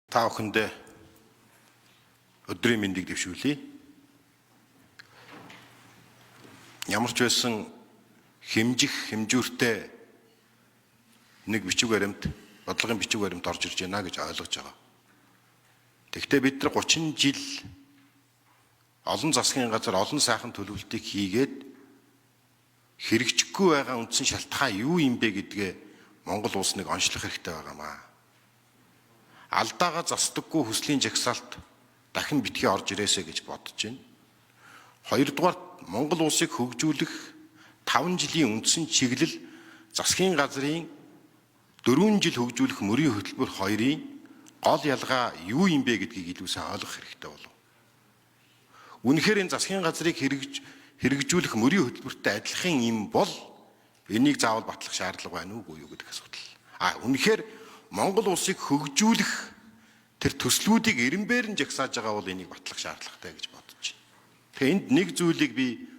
Та бүхэндээ өдрийн мэндийг дэвшүүлье. Ямар ч байсан хэмжүүртэй нэг бичиг баримт, бодлогын бичиг баримт орж ирж байна гэж ойлгож байгаа. Тэгэхдээ бид нар 30 жил олон засгийн газар олон сайхан төлөвлөлтийг хийгээд хэрэгжихгүй байгаа үндсэн шалтгаан юу юм бэ гэдгээ Монгол улс нэг онцлох хэрэгтэй байгаамаа. Алдаагаа засдаггүй хүслийн жагсаалт дахин битгий орж ирээсэ гэж бодож байна. Хоёрдугаар Монгол улсыг хөгжүүлэх 5 жилийн үндсэн чиглэл засгийн газрын 4 жил хөгжүүлэх мөрийн хөтөлбөр хоёрын гол ялгаа юу юм бэ гэдгийг илүү сайн ойлгох хэрэгтэй болов. Үнэхээр энэ засгийн газрыг хэрэгжүүлэх мөрийн хөтөлбөртэй адилхан юм бол энийг заавал батлах шаардлага байна уугүй юу гэдэг асуудал. Үнэхээр Монгол улсыг хөгжүүлэх тэр төслүүдийг эренбээр нь жагсааж байгаа бол энийг батлах шаардлагатай гэж бодож байна. Тэгэхээр энд нэг зүйлийг би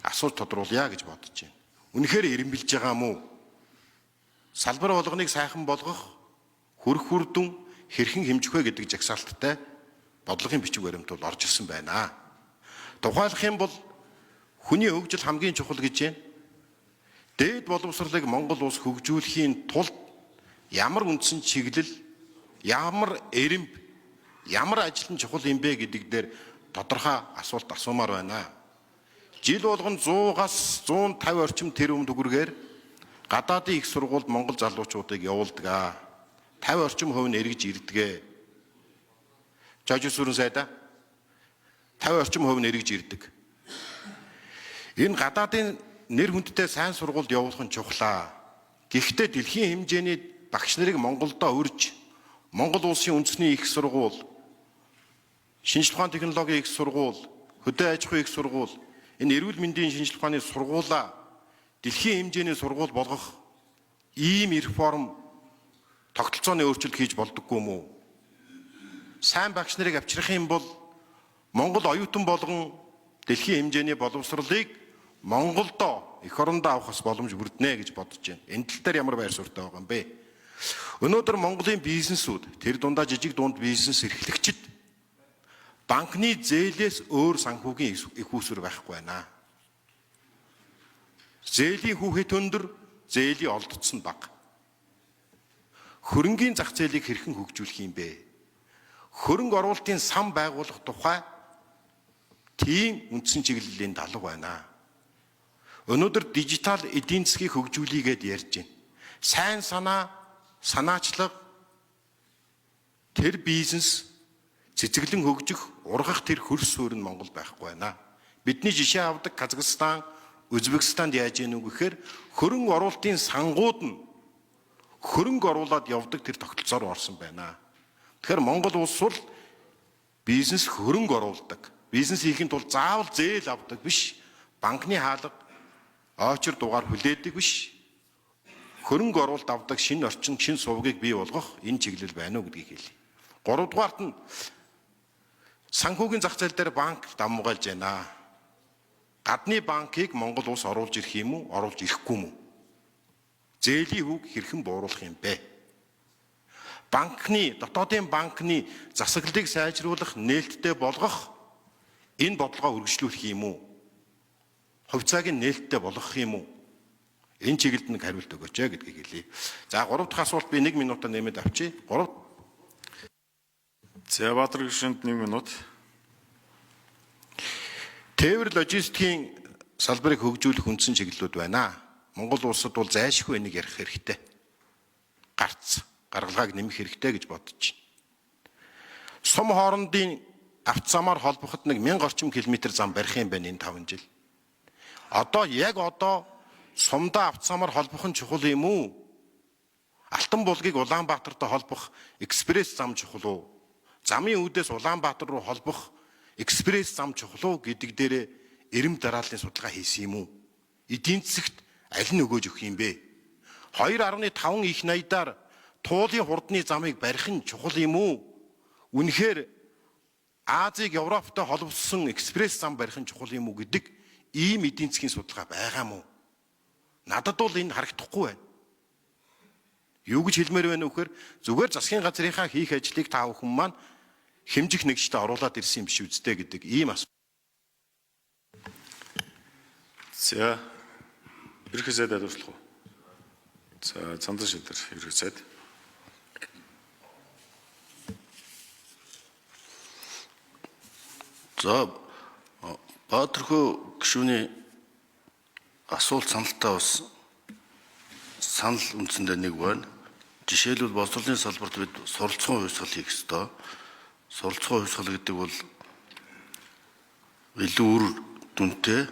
асууж тодруулъя гэж бодож байна. Үнэхээр эренбилж байгаа мó? Салбар болгоныг сайхан болгох, хүрх хүрдүн хэрхэн хэмжих вэ гэдэг жагсаалттай бодлогын бичиг баримт бол орж ирсэн байна. Тухайлах юм бол хүний хөгжил хамгийн чухал гэж байна. Дээд боловсролыг Монгол улс хөгжүүлэхийн тулд ямар үндсэн чиглэл, ямар эренб, ямар ажил нь чухал юм бэ гэдэг дээр тодорхой асуулт асуумаар байна. Жил болгон 100-аас 150 орчим тэрбум төгрөгээр гадаадын их сургуульд Монгол залуучуудыг явуулдаг. 50 орчим хувь нь эргэж ирдэг. Жожиг сүрэн сайда 50 орчим хувь нь эргэж ирдэг. Энэ гадаадын нэр хүндтэй сайн сургуульд явуулах нь чухлаа. Гэхдээ дэлхийн хэмжээний багш нарыг Монголдо урьж, Монгол улсын үндэсний их сургууль, шинжлэх ухааны технологийн их сургууль, хөдөө аж ахуйн их сургууль, энэ эрүүл мэндийн шинжлэх ухааны сургуулаа дэлхийн хэмжээний сургууль болгох ийм реформ тогтолцооны өөрчлөлт хийж болдоггүй мүү? Сайн багш нарыг авчрах юм бол Монгол оюутан болгон дэлхийн хэмжээний боловсролыг Монголдо эх орондоо авахс боломж бүрднэ гэж бодож байна. Энэ тал дээр ямар байр суурьтай байгаа юм бэ? Өнөөдөр Монголын бизнесүүд, тэр дундаа жижиг дунд бизнес эрхлэгчид банкны зээлээс өөр санхүүгийн их үүсвэр байхгүй байна. Зээлийн хүүхэд өндөр, зээлийн олдсон бага. Хөрөнгийн зах зээлийг хэрхэн хөгжүүлэх юм бэ? Хөрөнгө оруулалтын сан байгуулах тухай тийм үндсэн чиглэлийн даалгав байна. Өнөөдөр дижитал эдийн засгийг хөгжүүлэгээд ярьж байна. Сайн санаачлаг тэр бизнес цэцэглэн хөгжих, ургах тэр хөрс суурь нь Монгол байхгүй байна. Бидний жишээ авдаг Казахстан, Узбекистанд яаж ийнү гэхээр хөрөнгө оруулалтын сангууд нь хөрөнгө оруулаад явдаг тэр тогтолцоор орсон байна. Тэгэхээр Монгол улс бол бизнес хөрөнгө оруулдаг. Бизнес хийхин тулд заавал зээл авдаг биш. Банкны хаалга, очир дугаар хүлээдэг биш. Хөрөнгө оруулалт авдаг шинэ орчин, шинэ сувгийг бий болгох энэ чиглэл байна уу гэдгийг хэлье. 3 дугаарт нь санхүүгийн зах зээл дээр банк давмгайлж байна. Гадны банкыг Монгол улс оруулж ирэх юм уу, оруулж ирэхгүй юм уу? Зээлийн хүүг хэрхэн бууруулах юм бэ? Дотоодын банкны засаглалыг сайжруулах, нээлттэй болгох энэ бодлогоо үргэлжлүүлэх юм уу? Хувьцааг нь нээлттэй болгох юм уу? Энэ чиглэлд нэг хариулт өгөөч гэдгийг хэлье. За 3 дахь асуулт би 1 минутаар нэмээд авчи. Зэватар гишүүнд 1 минут. Тээвэр логистикийн салбарыг хөгжүүлэх үндсэн чиглэлүүд байна. Монгол улсад бол зайлшгүй энийг ярих хэрэгтэй. Гаргалгааг нэмэх хэрэгтэй гэж бодож байна. Сум хоорондын автозамаар холбоход 1000 орчим километр зам барих юм байна энэ 5 жил. Одоо сумдаа автозамаар холбох нь чухал юм уу? Алтан булгийг Улаанбаатартай холбох экспресс зам чухал уу? Замын үүдээс Улаанбаатар руу холбох экспресс зам чухал уу гэдэг дээрээ эрэм дарааллын судалгаа хийсэн юм уу? Эдийн засагт аль нь өгөөж өгөх юм бэ? 2.5 их 80-аар туулын хурдны замыг барих нь чухал юм уу? Үнэхээр Азийг Европтой холбосон экспресс зам барих нь чухал юм уу гэдэг ийм эдийн засгийн судалгаа байгаа мó? Надад бол энэ харагдахгүй байна. Юу гэж хэлмээр байна вэ гэхээр зүгээр засгийн газрынхаа хийх ажлыг та бүхэн маань хэмжих нэгжтэй оруулаад ирсэн юм биш үсттэй гэдэг ийм асуулт. За ерөнхий сайд хариуцлах уу? За Цандан шийдвэр ерөнхий сайд. За Баатархөө гишүүний асуулт саналтаа бас санал үндсэндээ нэг байна. Жишээлбэл боловсролын салбарт бид суралцсан хувьсгал хийх ёстой. Суралцсан хувьсгал гэдэг бол илүү үр дүнтэй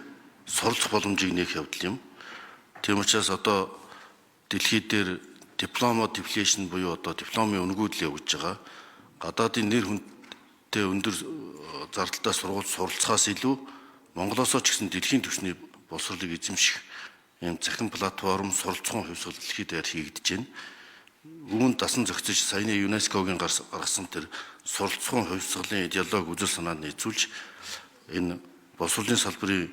суралцах боломжийг нээх явдал юм. Тийм учраас одоо дэлхий дээр диплома deflation буюу одоо дипломын өнгөөдөл явж байгаа. Гадаадын нэр хүндтэй өндөр зардалтай сургууль суралцахаас илүү Монголоосоо ч гэсэн дэлхийн түвшний боловсролыг эзэмших ийм захин платформ суралцсан хувьсгал дэлхийд даяар хийгдэж байна. Үүнд дасан зохицож саяны ЮНЕСКОгийн гаргасан тэр суралцсан хувьсгалын идеолог үзэл санаанд нийцүүлж энэ боловсролын салбарын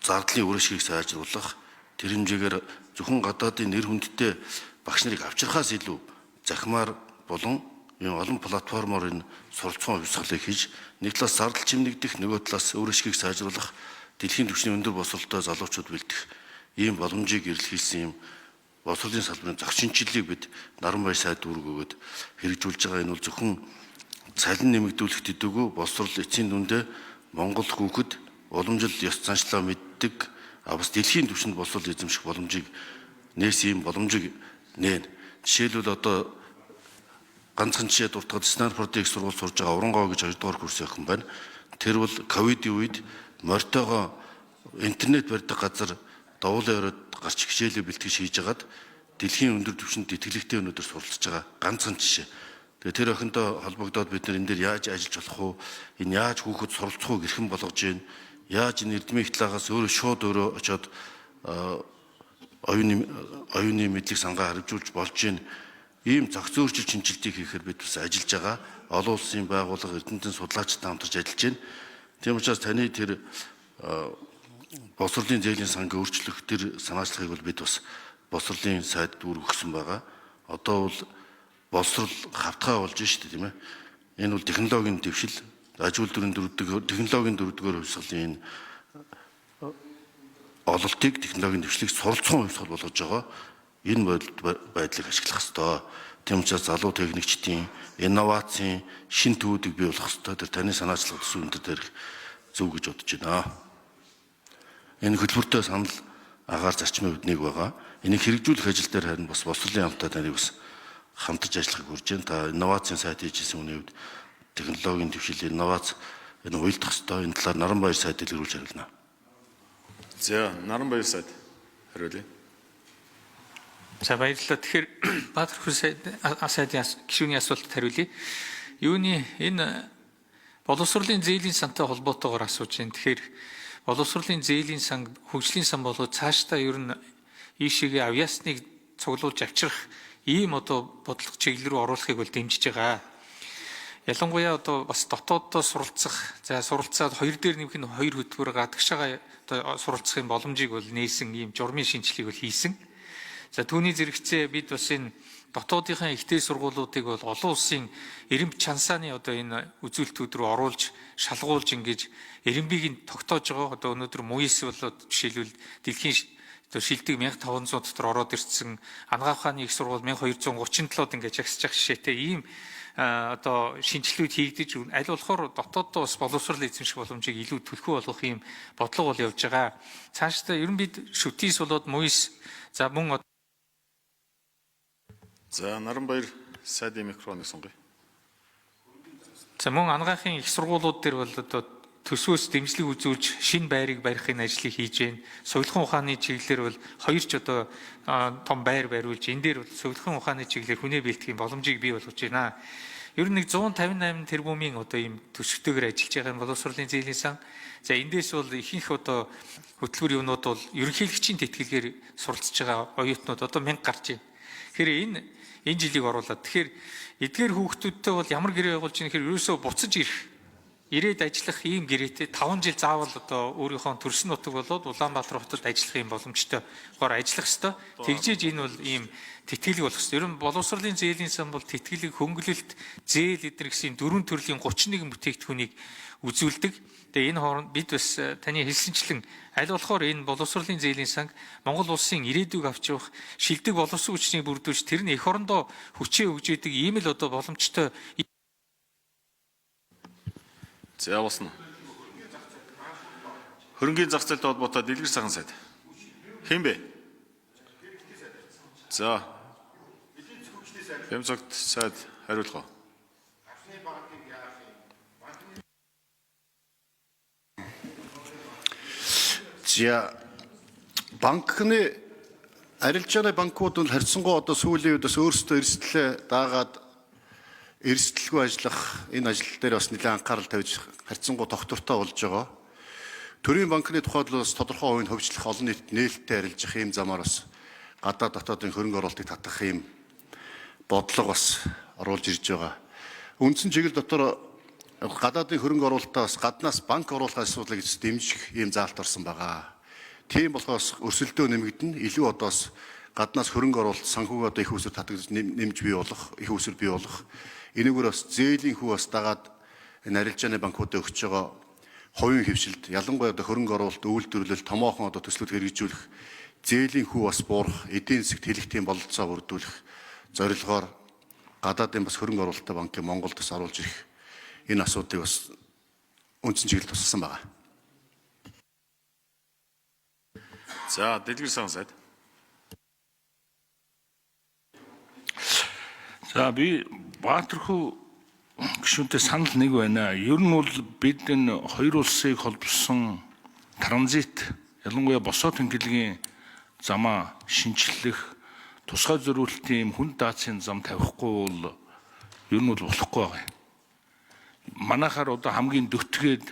зардлын үргэлжлэхийг сайжруулах, тэр хэмжээгээр зөвхөн гадаадын нэр хүндтэй багш нарыг авчрахаас илүү захимаар болон олон платформоор энэ суралцсан хувьсгалыг хийж нэг талаас зардал чимнэгдэх, нөгөө талаас үргэлжлэхийг сайжруулах, дэлхийн түвшний өндөр боловсролтой залуучууд бэлдэх ийм боломжийг эрэлхийлсэн юм боловсролын салбарын зах шинжилгээг бид Наранбаяр сайд дүүрэг өгөөд хэрэгжүүлж байгаа. Энэ бол зөвхөн цалин нэмэгдүүлэх төдийгүй боловсрол эцсийн дүндээ Монгол хүүхэд уламжлалт ёс заншлаа мэддэг, бас дэлхийн түвшинд боловсрол эзэмших боломжийг нээсэн юм боломжийг нээн. Жишээлбэл одоо ганцхан жишээ дуртахад Станфордын их сургууль сурж байгаа Урангоо гэж 2 дугаар курсын охин байна. Тэр бол ковидын үед морьтойгоо интернет барьдаг газар довуулан ороод гарч хичээлээ бэлтгэж хийж агаад дэлхийн өндөр түвшинд итгэлэгтэй өнөдөр суралцж байгаа ганцхан жишээ. Тэгээ тэр охинтой холбогдоод бид нар энэ дээр яаж ажиллаж болох уу? Энэ яаж хүүхэд суралцах уу гэрхэн болгож гин? Яаж энэ эрдмийн ихтлагаас шууд өөрөө очоод оюуны мэдлэг сангаа харьжуулж болж гин? Ийм зохицуурчил шинжилтийг хийхээр бид бас ажиллаж байгаа. Олон улсын байгууллага, эрдэмтэн судлаачтай хамтарч ажиллаж байна. Тийм учраас таны тэр боловсролын зээлийн сангийн өөрчлөх тэр санаачлагыг бол бид бас боловсролын сайд дүүрэг өгсөн байгаа. Одоо бол боловсрол хавтгай болж шүү дээ, тийм ээ. Энэ бол технологийн дэвшил, аж үйлдвэрийн технологийн дөрөвдүгээр хувьсгалын энэ ололтыг технологийн дэвшлийг суралцсан хувьсгал болгож байгаа. Энэ байдлыг ашиглах ёстой. Тийм учраас залуу техникчдийн инновацийн шин төвүүдийг бий болгох ёстой. Тэр таны санаачлал төсөв өндөр дээрх зөв гэж бодож байна. Энэ хөтөлбөртэй санал агаар зарчмын хувьд нэг байгаа. Энийг хэрэгжүүлэх ажил дээр харин бас боловсролын хамтаа таныг бас хамтарч ажиллахыг хүрж байна. Та инновацийн сайт хийжсэн үний хувьд технологийн дэвшил, инновац энэ уйлдах ёстой. Энэ талаар Наранбаяр сайд дэлгэрүүлж хариулна. За Наранбаяр сайд хариулъя. За баярлалаа. Тэгэхээр Баатархөө сайдын гишүүний асуултад хариулъя. Юуны энэ боловсролын зээлийн сантай холбоотойгоор асууж байна. Тэгэхээр боловсролын зээлийн сан, хөгжлийн сан болоод цаашдаа ер нь ийшээгээ авьяасныг цуглуулж авчрах ийм одоо бодлого чиглэл рүү оруулахыг бол дэмжиж байгаа. Ялангуяа одоо бас дотооддоо суралцах, за суралцаад хоёр дээр нэмэх нь хоёр хөтөлбөр гадагшаага одоо суралцахын боломжийг бол нээсэн ийм журмын шинжилгээг бол хийсэн. За түүний зэрэгцээ бид бас энэ дотоодынхаа ихтэй сургуулиудыг бол олон улсын эренб чансааны одоо энэ үзүүлэлтүүд рүү оруулж, шалгуулж ингэж эренбийг тогтоож байгаа. Одоо өнөөдөр МУИС болоод жишээлбэл дэлхийн шилдэг 1500 дотор ороод ирсэн Анагаах ухааны их сургууль 1237-д ингэж агсчих жишээтэй ийм одоо шинжилгүүд хийгдэж аль болохоор дотооддоо бас боловсрол эзэмших боломжийг илүү төлхөө болгох ийм бодлого бол явж байгаа. Цаашдаа ер нь бид шүтээс болоод МУИС за мөн За Наранбаяр сайдын микрофоныг сонгоё. за мөн Анагаахын их сургуулиуд дээр бол одоо төсвөөс дэмжлэг үзүүлж шинэ байрыг барихын ажлыг хийж байна. Сувилхан ухааны чиглэлээр бол хоёр ч одоо том байр бариулж энэ дээр бол сувилхан ухааны чиглэлээр хүнээ бэлтгэхийн боломжийг бий болгож байна. Ер нь нэг 158 тэрбумын одоо ийм төсөвтэйгээр ажиллаж байгаа боловсролын зээлийн сан. За эндээс бол ихэнх одоо хөтөлбөр юмнууд бол ерөнхийлөгчийн тэтгэлгээр суралцж байгаа оюутнууд одоо 1000 гарч байна. Тэгэхээр энэ жилийг оруулаад тэгэхээр эдгээр хүүхдүүдтэй бол ямар гэрээ байгуулж ийм хэрэг ерөөсөө буцаж ирэх ирээд ажиллах ийм гэрээтэй 5 жил заавал одоо өөрийнхөө төрсөн нутаг болоод Улаанбаатар хотод ажиллах ийм боломжтой гоор ажиллах ёстой. Тэгжээж энэ бол ийм тэтгэлэг болох ёстой. Ер нь боловсролын зээлийн сан бол тэтгэлэг, хөнгөлөлт, зээл эдгээр гэсэн 4 төрлийн 31 бүтээгдэхүүнийг үзүүлдэг. Тэгээ энэ хооронд бид бас таны хэлсэнчлэн аль болохоор энэ боловсролын зээлийн санг Монгол улсын ирээдүйг авч явах шилдэг боловсон хүчнийг бүрдүүлж тэр нь эх орондоо хүчээ өгж идэг ийм л одоо боломжтой. За явуулсан. Хөрөнгийн зах зээлтэй холбоотой дэлгэр сайхан сайд. Хэн бэ? За. Хэмцэгт сайд хариулах уу? За банкны арилжааны банкуд нь харьцангуй одоо сүүлийн үед бас өөрсдөө эрсдлээ даагаад эрсдэлгүй ажиллах энэ ажил дээр бас нэлээд анхаарал тавьж харьцангуй тогтвортой болж байгаа. Төрийн банкны тухайд л бас тодорхой хувийн хөгжлөх олон нийтэд нээлттэй арилжах ийм замаар бас гадаад дотоодын хөрөнгө оруулалтыг татах ийм бодлого бас оруулж ирж байгаа. Үндсэн чиглэл дотор гадаадын хөрөнгө оруулалтаас гаднаас банк оруулах асуудлыг дэмжих ийм заалт орсон байгаа. Тийм болохоос өрсөлдөө нэмэгдэн илүү одоос гаднаас хөрөнгө оруулалт санхүүг одоо их усэр татагдж нэмж бий болох, их усэр бий болох. Энэгээр бас зээлийн хүү бас дагаад энэ арилжааны банкуудад өгч байгаа хувийн хөвшилд ялангуяа одоо хөрөнгө оруулалт, үйлдвэрлэл, томоохон одоо төслүүд хэрэгжүүлэх зээлийн хүү бас буурах, эдийн засагт хэлэхтийн бололцоо бүрдүүлэх зорилгоор гадаадын бас хөрөнгө оруулалттай банкыг Монголд бас оруулж ирэх энэ асуудыг бас үндсэн чиглэлд туссан байгаа. За дэлгэр сайхан сайд. За би Баатархүү гишүүнтэй санал нэг байна. Ер нь бол бид энэ хоёр улсыг холбосон транзит, ялангуяа босоо тэнхлэгийн замаа шинчлэх, тусгай зориулалтын хүн даацын зам тавихгүй бол ер нь бол болохгүй байгаа. Манайхаар одоо хамгийн дөтгээд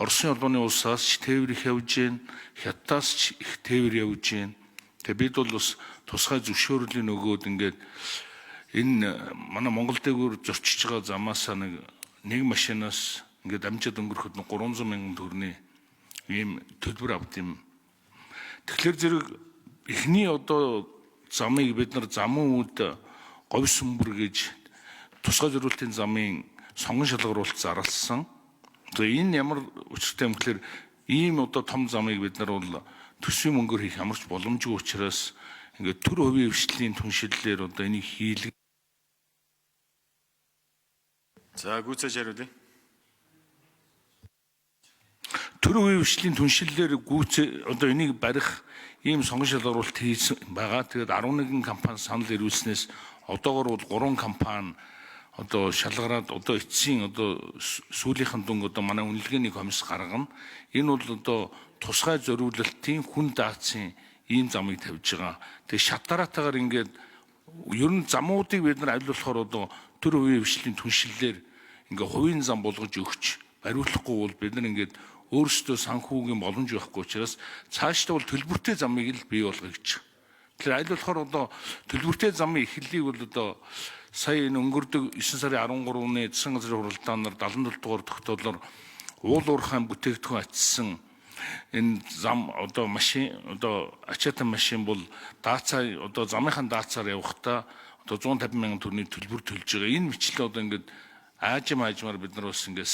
Оросын улбаны улсаас ч тээвэр их явж гин, Хятадаас ч их тээвэр явж гин. Тэгээ бид бол бас тусгай зөвшөөрлийн өгөөд ингээд энэ манай Монгол дээгүүр зорчиж байгаа замаасаа нэг машинаас ингээд амжаад өнгөрөхөд 300 мянган төгрөгийн ийм төлбөр авд юм. Тэгэхээр зэрэг эхний одоо замыг бид нар замын үед говь сүмбэр гэж тусгай зориулалтын замын сонгон шалгаруулалт зарласан. Тэгээ энэ ямар учиртай юм гэхээр ийм одоо том замыг бид нар бол төсвийн мөнгөөр хийх ямарч боломжгүй учраас ингээд төр хувийн хвшлийн түншлэлээр одоо энийг хийлгэх. За гүйцээж хариулъя. Төр хувийн хвшлийн түншлэлээр гүйцээ одоо энийг барих ийм сонгон шалгаруулалт хийсэн байгаа. Тэгээд 11 компани санал ирүүлснээс одоогор бол 3 компани одоо шалгараад одоо эцсийн одоо сүүлийнхэн дүнг одоо манай үнэлгээний комисс гаргана. Энэ бол одоо тусгай зориулалтын хүн даацын ийм замыг тавьж байгаа. Тэгээ шатаратаагаар ингээд ер нь замуудыг бид нар аль болохоор одоо төр хувийн хвшлийн түншлэлээр ингээд хувийн зам болгож өгч бариулахгүй бол бид нар ингээд өөрсдөө санхүүгийн боломж байхгүй учраас цаашдаа бол төлбөртэй замыг л бий болгоё гэж. Тэгэхээр аль болохоор одоо төлбөртэй замын эхлэлийг бол одоо сая энэ өнгөрдөг 9 сарын 13-ны засгийн газрын хуралдаанаар 77 дугаар тогтоолоор уул уурхайн бүтээгдэхүүн ачсан энэ зам одоо машин одоо ачаатан машин бол даацаа одоо замынхаа даацаар явахдаа одоо 150 мянган төгрөгийн төлбөр төлж байгаа. Энэ мэтлээ одоо ингээд аажмаар бид нар бас ингээд